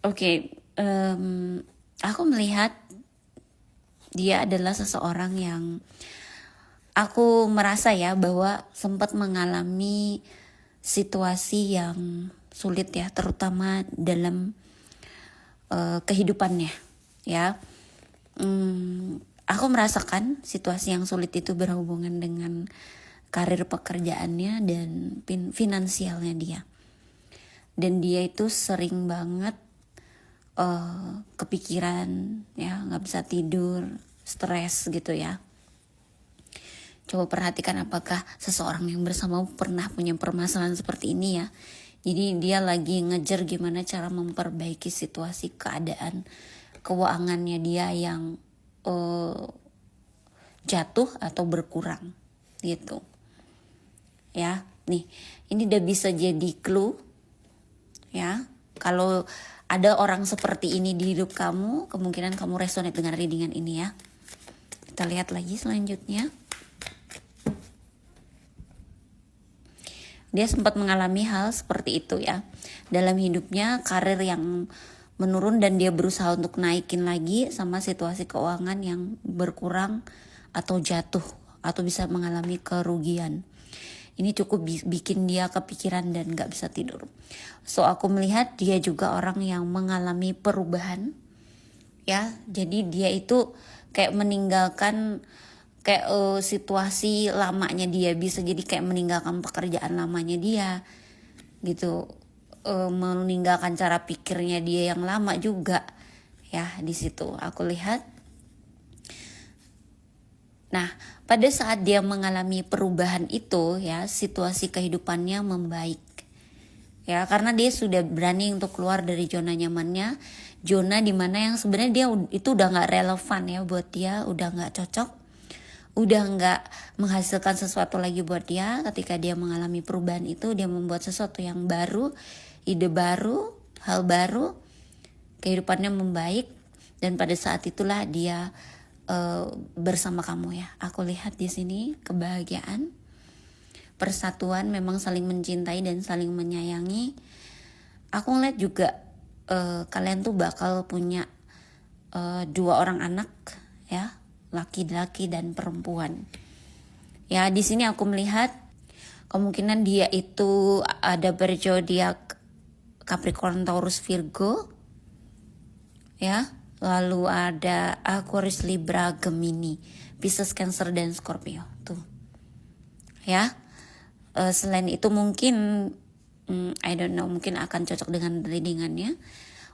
Oke, aku melihat dia adalah seseorang yang aku merasa ya bahwa sempat mengalami situasi yang sulit ya, terutama dalam kehidupannya ya. Aku merasakan situasi yang sulit itu berhubungan dengan karir pekerjaannya dan finansialnya dia. Dan dia itu sering banget kepikiran ya, nggak bisa tidur, stres gitu ya. Coba perhatikan apakah seseorang yang bersamamu pernah punya permasalahan seperti ini ya. Jadi dia lagi ngejar gimana cara memperbaiki situasi keadaan keuangannya dia yang jatuh atau berkurang gitu. Ya, nih ini udah bisa jadi clue ya. Kalau ada orang seperti ini di hidup kamu, kemungkinan kamu resonate dengan readingan ini ya. Kita lihat lagi selanjutnya. Dia sempat mengalami hal seperti itu ya. Dalam hidupnya, karir yang menurun dan dia berusaha untuk naikin lagi, sama situasi keuangan yang berkurang atau jatuh atau bisa mengalami kerugian. Ini cukup bikin dia kepikiran dan gak bisa tidur. So aku melihat dia juga orang yang mengalami perubahan ya. Jadi dia itu kayak meninggalkan kayak situasi lamanya dia, bisa jadi kayak meninggalkan pekerjaan lamanya dia gitu, meninggalkan cara pikirnya dia yang lama juga ya. Di situ aku lihat. Nah, pada saat dia mengalami perubahan itu ya, situasi kehidupannya membaik. Ya, karena dia sudah berani untuk keluar dari zona nyamannya, zona dimana yang sebenarnya dia itu udah gak relevan ya buat dia, udah gak cocok, udah gak menghasilkan sesuatu lagi buat dia. Ketika dia mengalami perubahan itu, dia membuat sesuatu yang baru, ide baru, hal baru, kehidupannya membaik. Dan pada saat itulah dia bersama kamu ya. Aku lihat di sini kebahagiaan, persatuan, memang saling mencintai dan saling menyayangi. Aku ngeliat juga kalian tuh bakal punya 2 orang anak ya, laki-laki dan perempuan. Ya, di sini aku melihat kemungkinan dia itu ada berzodiak Capricorn, Taurus, Virgo. Ya, lalu ada Aquarius, Libra, Gemini, Pisces, Cancer, dan Scorpio tuh ya. Selain itu mungkin I don't know, mungkin akan cocok dengan readingannya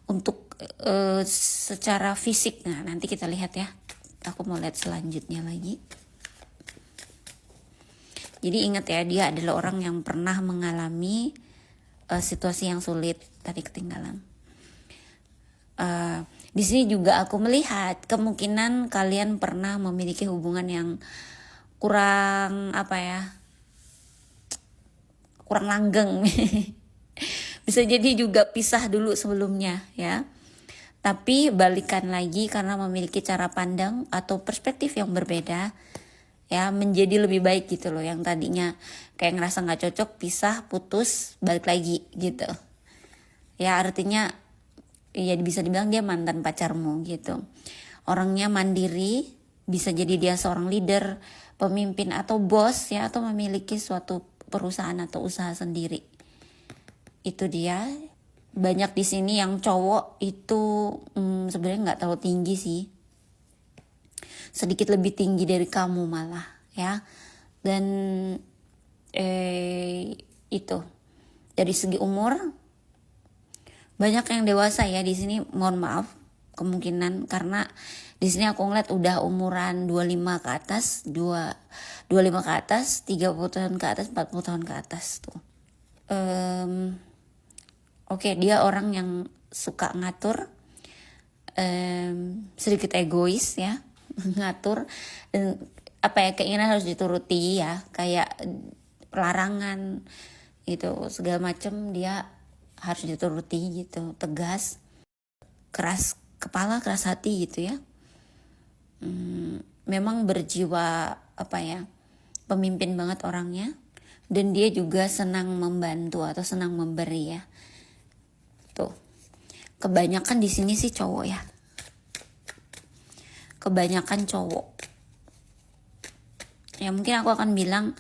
untuk secara fisik. Nah, nanti kita lihat ya. Aku mau lihat selanjutnya lagi. Jadi ingat ya, dia adalah orang yang pernah mengalami situasi yang sulit. Tadi ketinggalan. Di sini juga aku melihat kemungkinan kalian pernah memiliki hubungan yang kurang kurang langgeng. Bisa jadi juga pisah dulu sebelumnya ya. Tapi balikan lagi karena memiliki cara pandang atau perspektif yang berbeda ya, menjadi lebih baik gitu loh. Yang tadinya kayak ngerasa gak cocok, pisah, putus, balik lagi gitu. Ya artinya ya bisa dibilang dia mantan pacarmu gitu. Orangnya mandiri, bisa jadi dia seorang leader, pemimpin atau bos ya, atau memiliki suatu perusahaan atau usaha sendiri. Itu dia. Banyak di sini yang cowok itu sebenarnya nggak terlalu tinggi sih, sedikit lebih tinggi dari kamu malah ya. Dan itu dari segi umur banyak yang dewasa ya di sini. Mohon maaf kemungkinan karena di sini aku ngeliat udah umuran 25 ke atas, 25 ke atas, 30 tahun ke atas, 40 tahun ke atas tuh. Oke, dia orang yang suka ngatur, sedikit egois ya, ngatur, dan keinginan harus dituruti ya, kayak larangan gitu segala macam dia harus dituruti gitu, tegas, keras kepala, keras hati gitu ya. Memang berjiwa pemimpin banget orangnya, dan dia juga senang membantu atau senang memberi ya. Tuh. kebanyakan di sini sih cowok ya. Kebanyakan cowok. Ya mungkin aku akan bilang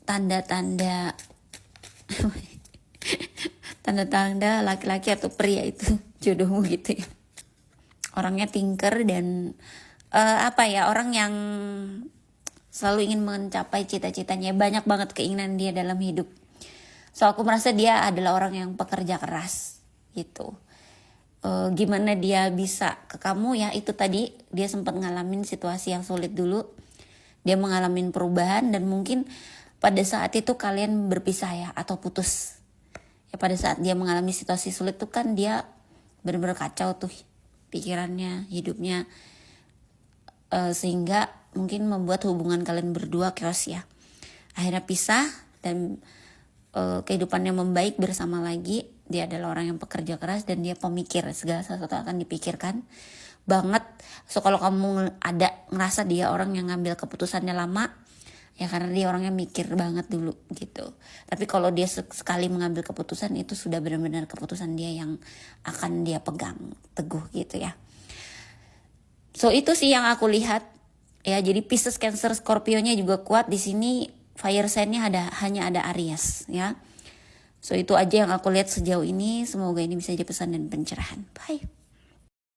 tanda-tanda tanda-tanda laki-laki atau pria itu jodohmu gitu ya. Orangnya tinker dan orang yang selalu ingin mencapai cita-citanya, banyak banget keinginan dia dalam hidup. So aku merasa dia adalah orang yang pekerja keras gitu. Gimana dia bisa ke kamu ya, itu tadi dia sempat ngalamin situasi yang sulit dulu, dia mengalami perubahan dan mungkin pada saat itu kalian berpisah ya atau putus ya. Pada saat dia mengalami situasi sulit tuh kan dia benar-benar kacau tuh pikirannya, hidupnya, sehingga mungkin membuat hubungan kalian berdua chaos ya. Akhirnya pisah dan kehidupannya membaik bersama lagi. Dia adalah orang yang pekerja keras dan dia pemikir, segala sesuatu akan dipikirkan banget. So kalau kamu ada ngerasa dia orang yang ngambil keputusannya lama, ya karena dia orangnya mikir banget dulu gitu. Tapi kalau dia sekali mengambil keputusan, itu sudah benar-benar keputusan dia yang akan dia pegang teguh gitu ya. So itu sih yang aku lihat ya. Jadi Pisces, Cancer, Scorpio-nya juga kuat di sini. Fire sign-nya hanya ada Aries ya. So itu aja yang aku lihat sejauh ini. Semoga ini bisa jadi pesan dan pencerahan. Bye.